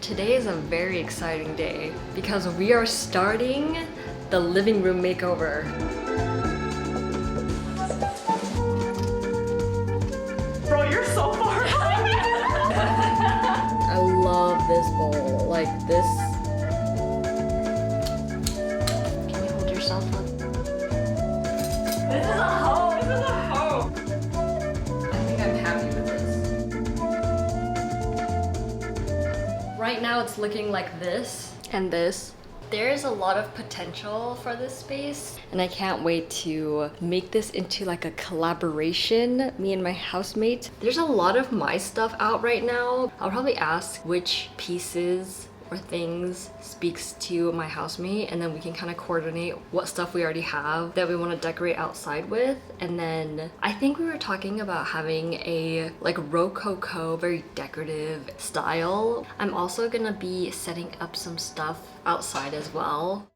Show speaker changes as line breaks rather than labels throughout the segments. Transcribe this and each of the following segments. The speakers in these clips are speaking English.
Today is a very exciting day because we are starting the living room makeover.
Bro, you're so far behind.
I love this bowl. Like this. Can you hold yourself up?
This is a hoe. This is a hoe.
I think I'm happy with this. Right now it's looking like this and this. There's a lot of potential for this space and I can't wait to make this into like a collaboration, me and my housemate. There's a lot of my stuff out right now. I'll probably ask which pieces or things speaks to my housemate, and then we can kind of coordinate what stuff we already have that we want to decorate outside with. And then I think we were talking about having a like rococo, very decorative style. I'm also gonna be setting up some stuff outside as well.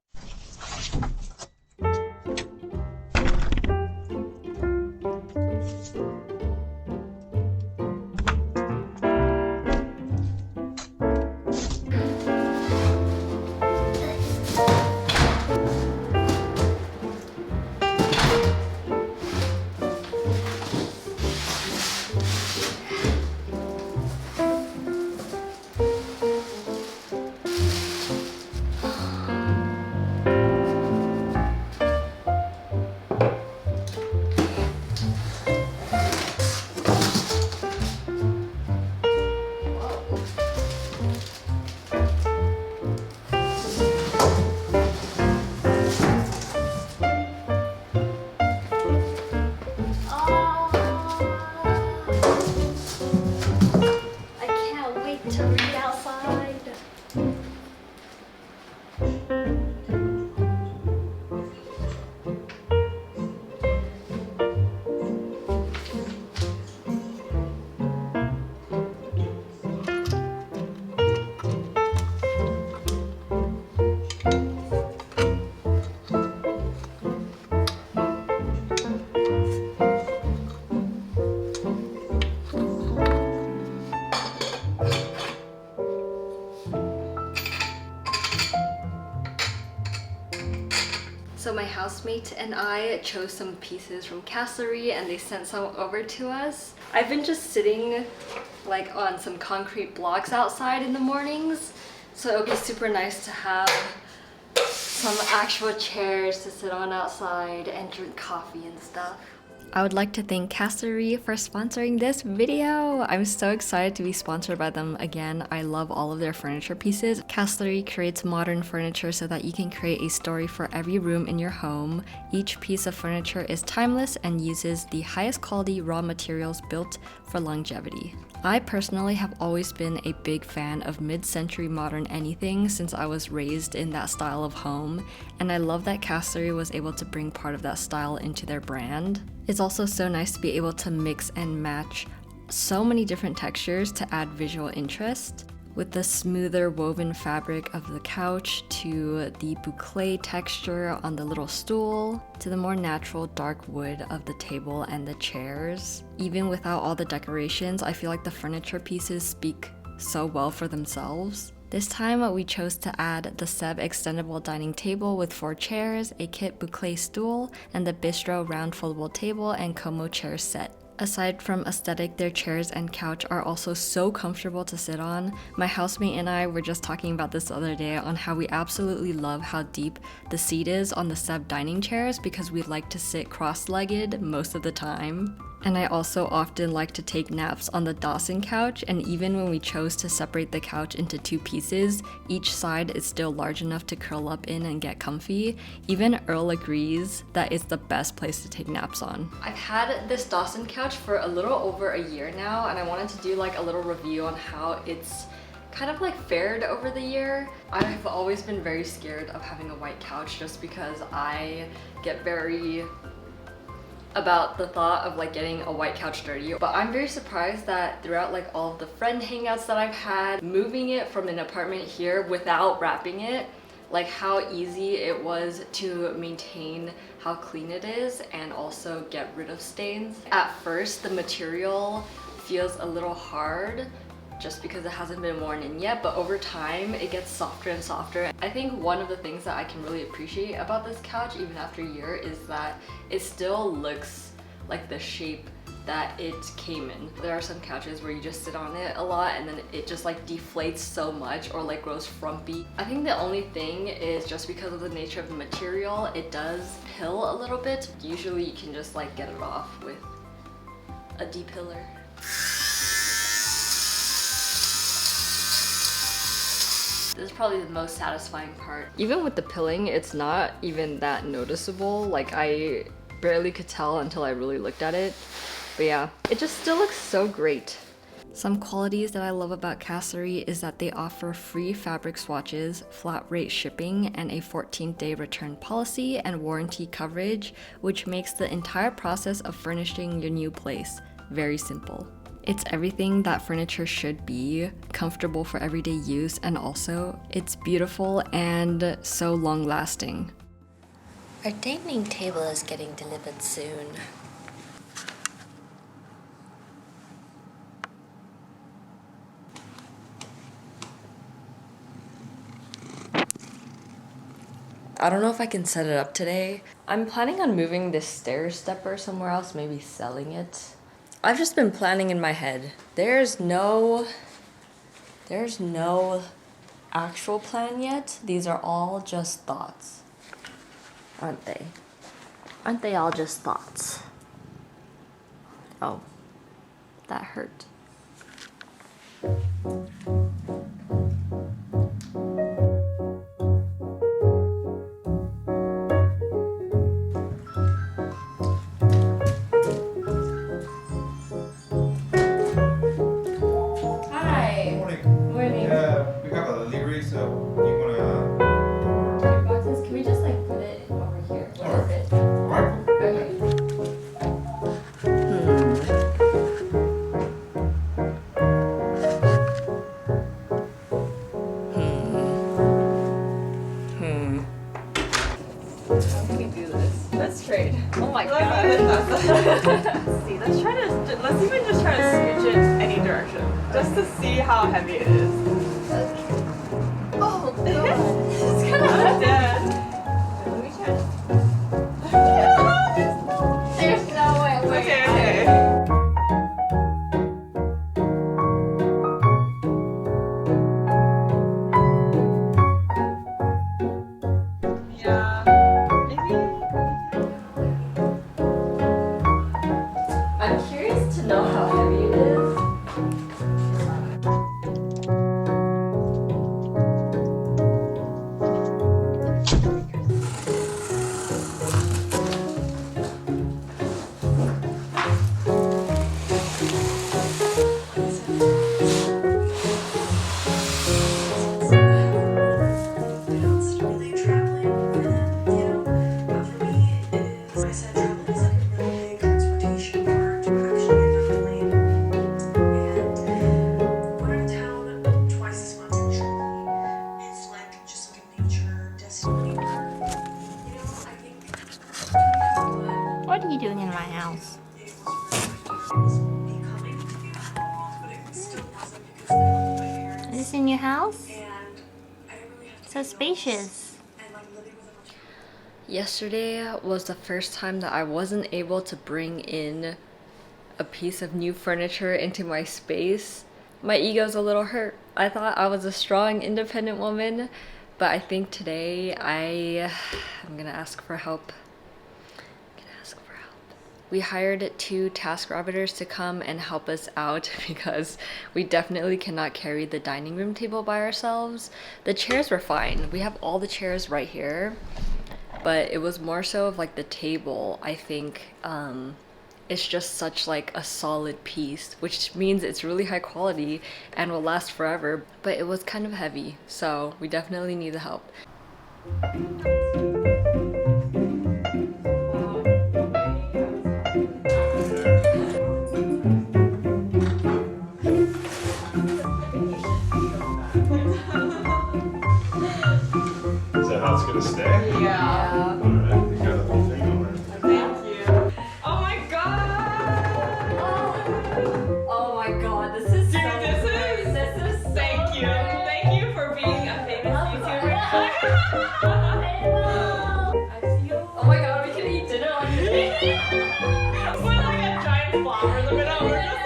To read outside. So my housemate and I chose some pieces from Castlery and they sent some over to us. I've been just sitting like on some concrete blocks outside in the mornings, so it'll be super nice to have some actual chairs to sit on outside and drink coffee and stuff. I would like to thank Castlery for sponsoring this video. I'm so excited to be sponsored by them again. I love all of their furniture pieces. Castlery creates modern furniture so that you can create a story for every room in your home. Each piece of furniture is timeless and uses the highest quality raw materials built for longevity. I personally have always been a big fan of mid-century modern anything since I was raised in that style of home, and I love that Castlery was able to bring part of that style into their brand. It's also so nice to be able to mix and match so many different textures to add visual interest. With the smoother woven fabric of the couch, to the boucle texture on the little stool, to the more natural dark wood of the table and the chairs. Even without all the decorations, I feel like the furniture pieces speak so well for themselves. This time we chose to add the Seb extendable dining table with 4 chairs, a kit boucle stool, and the bistro round foldable table and Como chair set. Aside from aesthetic, their chairs and couch are also so comfortable to sit on. My housemate and I were just talking about this the other day on how we absolutely love how deep the seat is on the Seb dining chairs because we like to sit cross-legged most of the time. And I also often like to take naps on the Dawson couch, and even when we chose to separate the couch into 2 pieces, each side is still large enough to curl up in and get comfy. Even Earl agrees that it's the best place to take naps on. I've had this Dawson couch for a little over a year now, and I wanted to do like a little review on how it's kind of like fared over the year. I've always been very scared of having a white couch just because I get very about the thought of like getting a white couch dirty, but I'm very surprised that throughout like all of the friend hangouts that I've had, moving it from an apartment here without wrapping it, like how easy it was to maintain how clean it is and also get rid of stains. At first the material feels a little hard just because it hasn't been worn in yet, but over time it gets softer and softer. I think one of the things that I can really appreciate about this couch even after a year is that it still looks like the shape that it came in. There are some couches where you just sit on it a lot and then it just like deflates so much or like grows frumpy. I think the only thing is just because of the nature of the material, it does pill a little bit. Usually you can just like get it off with a depiller. This is probably the most satisfying part. Even with the pilling, it's not even that noticeable. Like I barely could tell until I really looked at it. But yeah, it just still looks so great. Some qualities that I love about Castlery is that they offer free fabric swatches, flat rate shipping, and a 14-day return policy and warranty coverage, which makes the entire process of furnishing your new place very simple. It's everything that furniture should be, comfortable for everyday use, and also it's beautiful and so long-lasting.
Our dining table is getting delivered soon.
I don't know if I can set it up today. I'm planning on moving this stair stepper somewhere else, maybe selling it. I've just been planning in my head. There's no actual plan yet. These are all just thoughts, aren't they? Aren't they all just thoughts? Oh, that hurt. Oh my god.
See, let's even just try to scooch it any direction. Just to see how heavy it is.
Oh god.
It's kind of dead. Let me try.
There's no way.
Okay. Yeah.
I'm curious to know how heavy it is.
What are you doing in my house? Is this in your house? So spacious.
Yesterday was the first time that I wasn't able to bring in a piece of new furniture into my space. My ego's a little hurt. I thought I was a strong, independent woman, but I think today I'm gonna ask for help. We hired 2 TaskRabbiters to come and help us out because we definitely cannot carry the dining room table by ourselves. The chairs were fine. We have all the chairs right here, but it was more so of like the table. I think it's just such like a solid piece, which means it's really high quality and will last forever, but it was kind of heavy, so we definitely need the help.
It's gonna stay?
Yeah.
Alright, you got the whole thing over.
Thank you. Oh my god!
Oh my god, this is
Dude,
so
this is
Oh my god, we can eat dinner like this.
With like a giant flower in the middle. We're just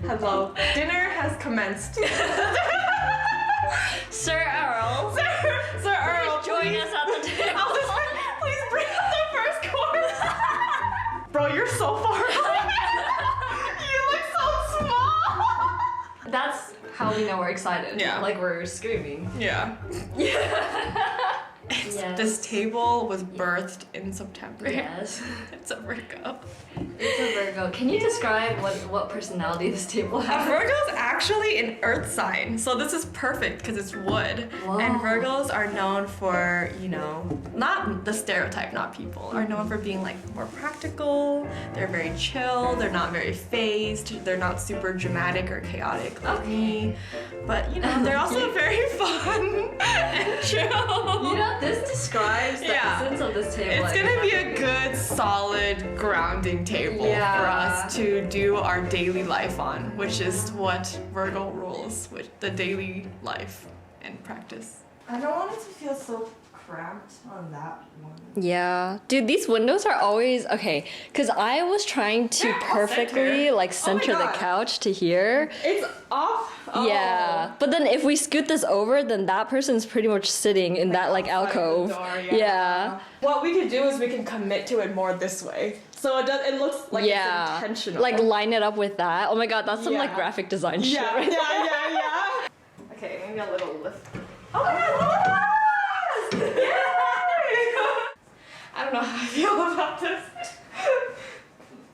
like... Hello. Dinner has commenced.
Sir Earl.
Sir Earl,
Join us at the table.
please bring up the first course. Bro, you're so far away. You look so small.
That's how we know we're excited.
Yeah.
Like we're screaming.
Yeah.
Yes.
This table was birthed in September.
Yes.
It's a Virgo.
It's a Virgo. Can you describe what personality this table
A
has?
Virgo's actually an earth sign, so this is perfect because it's wood.
Whoa.
And Virgos are known for, you know, not the stereotype, not people, are known for being like more practical. They're very chill. They're not very phased. They're not super dramatic or chaotic like me. But you know, they're also very fun and chill.
You know, this describes the
Yeah.
essence of this table.
It's gonna be a good, solid, grounding table
Yeah.
for us to do our daily life on, which is what Virgo rules with the daily life and practice. I don't want it to feel so cramped on that one.
Yeah. Dude, these windows are always okay. Cause I was trying to
They're all
perfectly
center.
like
Oh my
center the
God.
couch to here.
It's off. Oh.
Yeah. But then if we scoot this over, then that person's pretty much sitting in that like
outside the
alcove.
door,
Yeah.
What we could do is we can commit to it more this way, so it looks like
Yeah.
it's intentional.
Like line it up with that. Oh my god, that's some like
Yeah.
graphic design shit.
yeah,
Right there.
yeah. Okay, maybe a little lift. Oh my God! Yay! I don't know how I feel about this.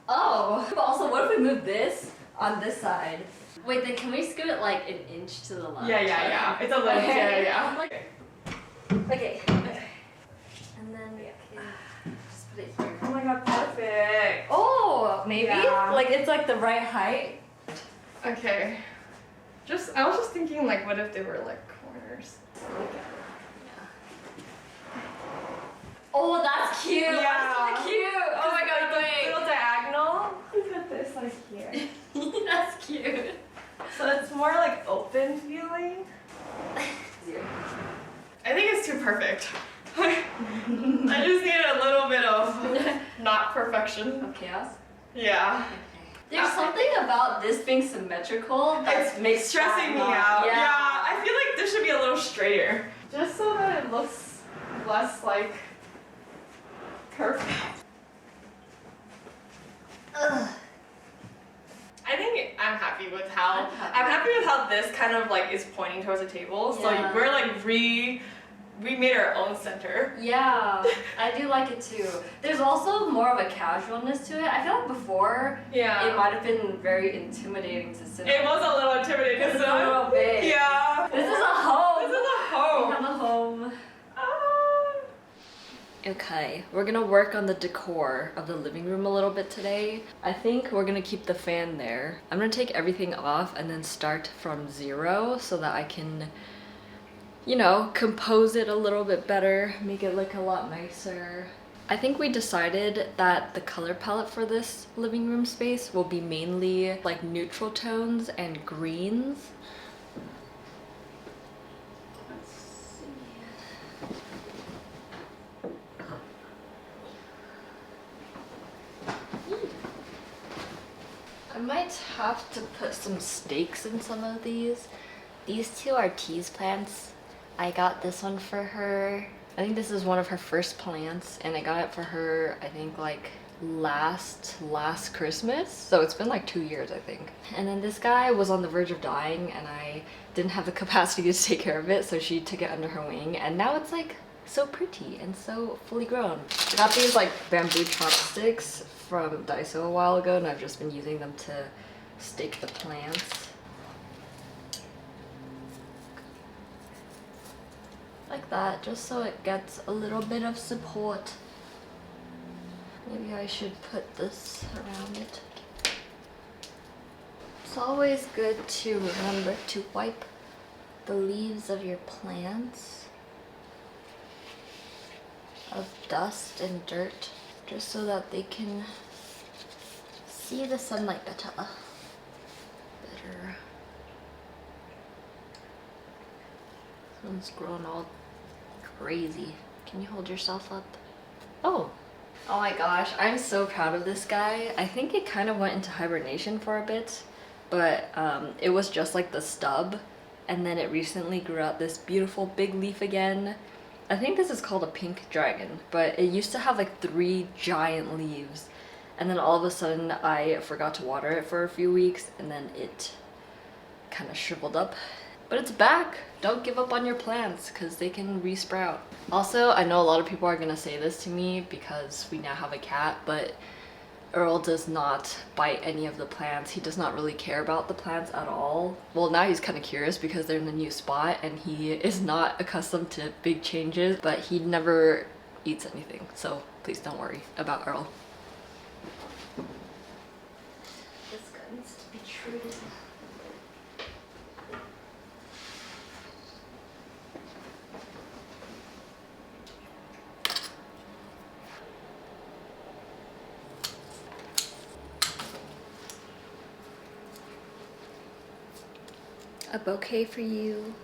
Oh. But also, what if we move this on this side? Wait, then can we scoot it like an inch to the left?
Yeah. It's a little, yeah.
Okay. And then we can just put it here.
Oh my God, perfect.
Oh, maybe?
Yeah.
Like it's like the right height.
Okay. I was just thinking, like, what if they were like corners?
Oh, that's cute.
Yeah.
That's so cute. Oh my god,
Like,
wait.
little diagonal. Put this like here.
That's cute.
So it's more like open feeling. I think it's too perfect. I just need a little bit of not perfection.
Of chaos.
Yeah.
There's something about this being symmetrical that makes
stressing me
that
out.
not-
Yeah, I feel like this should be a little straighter. Just so that it looks less like perfect.
Ugh.
I think I'm happy with how
I'm happy.
this kind of like is pointing towards the table.
Yeah.
So we're like we made our own center.
Yeah, I do like it too. There's also more of a casualness to it. I feel like before
Yeah.
it might have been very intimidating to sit.
It
on.
was a little intimidating.
This is a little big.
Yeah.
This is a home.
This is a
We
home.
have a home.
Ah.
Okay, we're gonna work on the decor of the living room a little bit today. I think we're gonna keep the fan there. I'm gonna take everything off and then start from zero so that I can, you know, compose it a little bit better, make it look a lot nicer. I think we decided that the color palette for this living room space will be mainly like neutral tones and greens. Let's see. I might have to put some stakes in some of these. These two are tease plants. I got this one for her. I think this is one of her first plants, and I got it for her, I think like last Christmas. So it's been like 2 years, I think. And then this guy was on the verge of dying, and I didn't have the capacity to take care of it, so she took it under her wing, and now it's like so pretty and so fully grown. I got these like bamboo chopsticks from Daiso a while ago, and I've just been using them to stake the plants. Like that, just so it gets a little bit of support. Maybe I should put this around it. It's always good to remember to wipe the leaves of your plants of dust and dirt, just so that they can see the sunlight better. It's grown all crazy. Can you hold yourself up? Oh. Oh my gosh, I'm so proud of this guy. I think it kind of went into hibernation for a bit, but it was just like the stub, and then it recently grew out this beautiful big leaf again. I think this is called a pink dragon, but it used to have like 3 giant leaves, and then all of a sudden I forgot to water it for a few weeks, and then it kind of shriveled up. But it's back! Don't give up on your plants, because they can resprout. Also, I know a lot of people are gonna say this to me because we now have a cat, but Earl does not bite any of the plants. He does not really care about the plants at all. Well, now he's kind of curious because they're in a new spot and he is not accustomed to big changes, but he never eats anything. So please don't worry about Earl. This guy needs to be treated. A bouquet for you.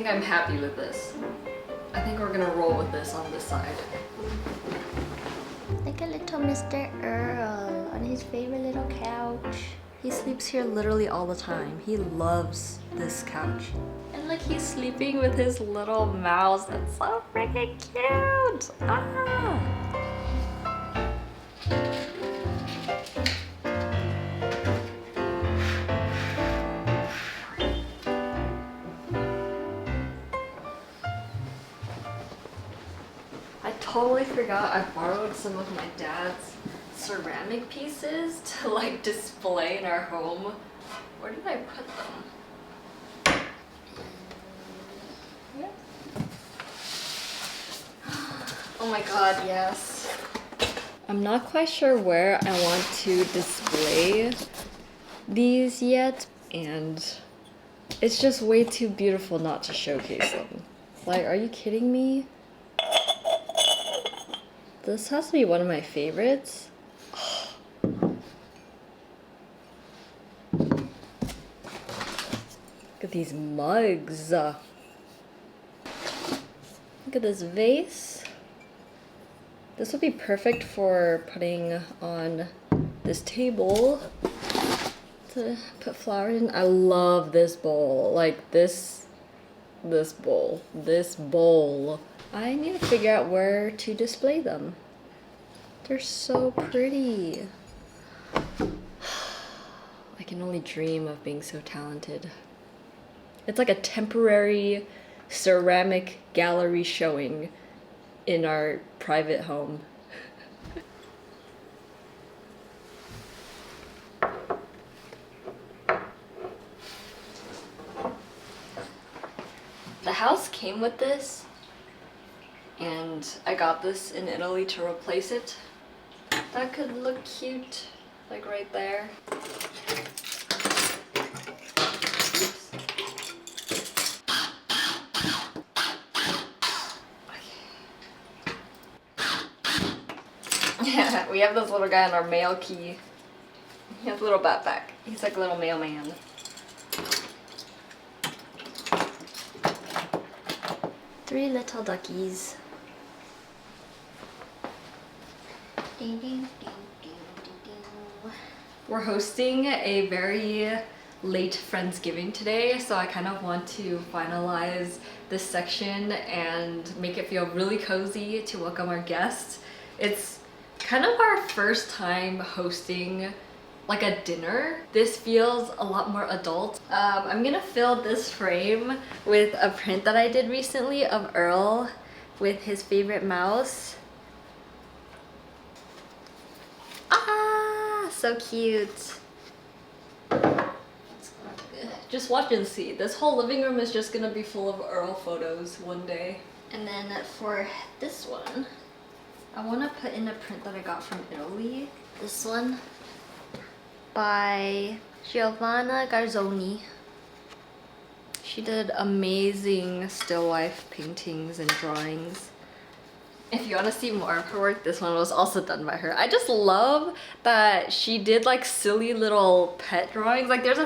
I'm happy with this. I think we're gonna roll with this on this side.
Like a little Mr. Earl on his favorite little couch.
He sleeps here literally all the time. He loves this couch. And look, he's sleeping with his little mouse. That's so freaking cute! Ah! I totally forgot I borrowed some of my dad's ceramic pieces to like display in our home. Where did I put them? Oh my god, yes. I'm not quite sure where I want to display these yet, and it's just way too beautiful not to showcase them. Like, are you kidding me? This has to be one of my favorites. Look at these mugs. Look at this vase. This would be perfect for putting on this table to put flowers in. I love this bowl. Like this bowl. I need to figure out where to display them. They're so pretty. I can only dream of being so talented. It's like a temporary ceramic gallery showing in our private home. The house came with this, and I got this in Italy to replace it. That could look cute, like right there. Yeah, we have this little guy on our mail key. He has a little backpack. He's like a little mailman. Three little duckies. Ding, ding, ding, ding, ding, ding. We're hosting a very late Friendsgiving today, so I kind of want to finalize this section and make it feel really cozy to welcome our guests. It's kind of our first time hosting like a dinner. This feels a lot more adult. I'm gonna fill this frame with a print that I did recently of Earl with his favorite mouse. Ah, so cute. Just watch and see. This whole living room is just gonna be full of Earl photos one day. And then for this one, I want to put in a print that I got from Italy. This one by Giovanna Garzoni. She did amazing still life paintings and drawings. If you want to see more of her work, this one was also done by her. I just love that she did like silly little pet drawings. Like there's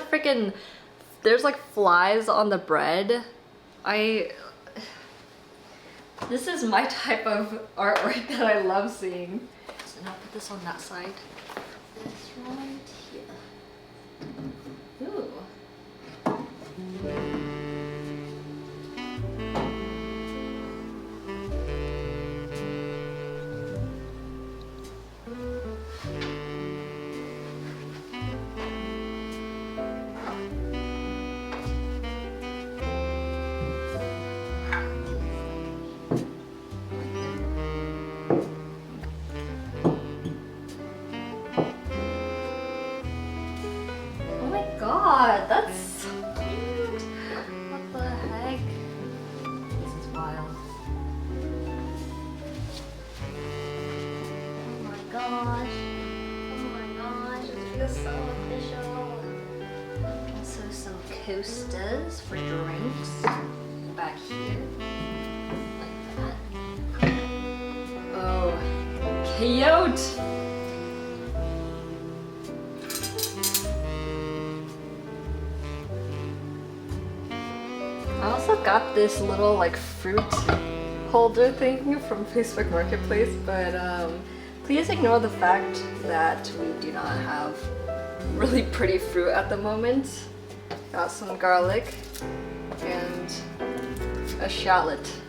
like flies on the bread. This is my type of artwork that I love seeing. So now put this on that side. This right here. Ooh. God, that's so cute. What the heck? This is wild. Oh my gosh. Oh my gosh, it feels so official. Also some coasters for drinks back here. Like that. Oh, cute! I also got this little like fruit holder thing from Facebook Marketplace, but please ignore the fact that we do not have really pretty fruit at the moment. Got some garlic and a shallot.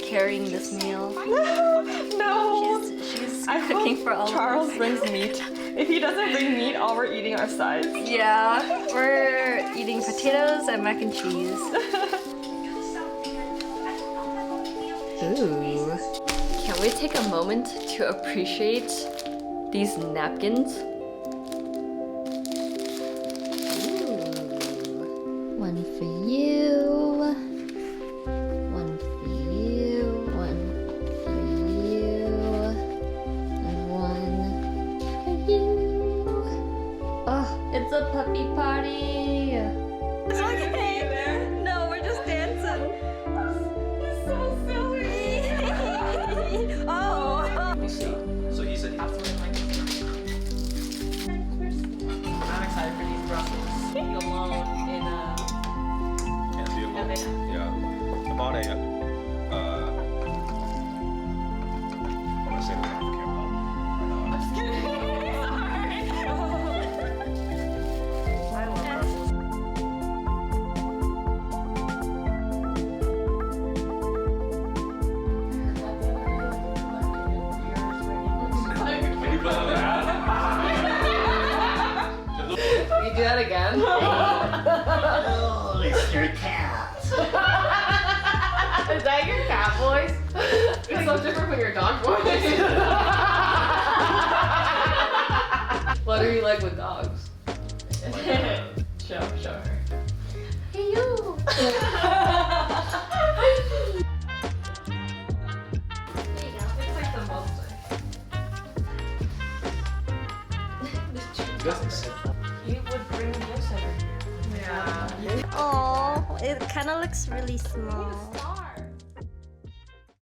Carrying this meal.
No!
She's cooking for all
Charles
of us.
brings meat. If he doesn't bring meat, all we're eating are sides.
Yeah, we're eating potatoes and mac and cheese. Ooh. Can we take a moment to appreciate these napkins? Ooh. One for you. It's a puppy party!
It's okay! No, we're just dancing. It's so silly. Oh!
We'll see. So he said
Absolutely. I'm excited for these Brussels. Being alone in
Yeah. About a I want to say this on camera.
I'm just kidding.
You do that again?
Oh, it's your cat.
Is that your cat voice? It's so different from your dog voice. What are you like with dogs? Show her.
Hey you! There you go.
You guys can sit.
He would bring a gift center here.
Yeah.
Oh, it kind of looks really small.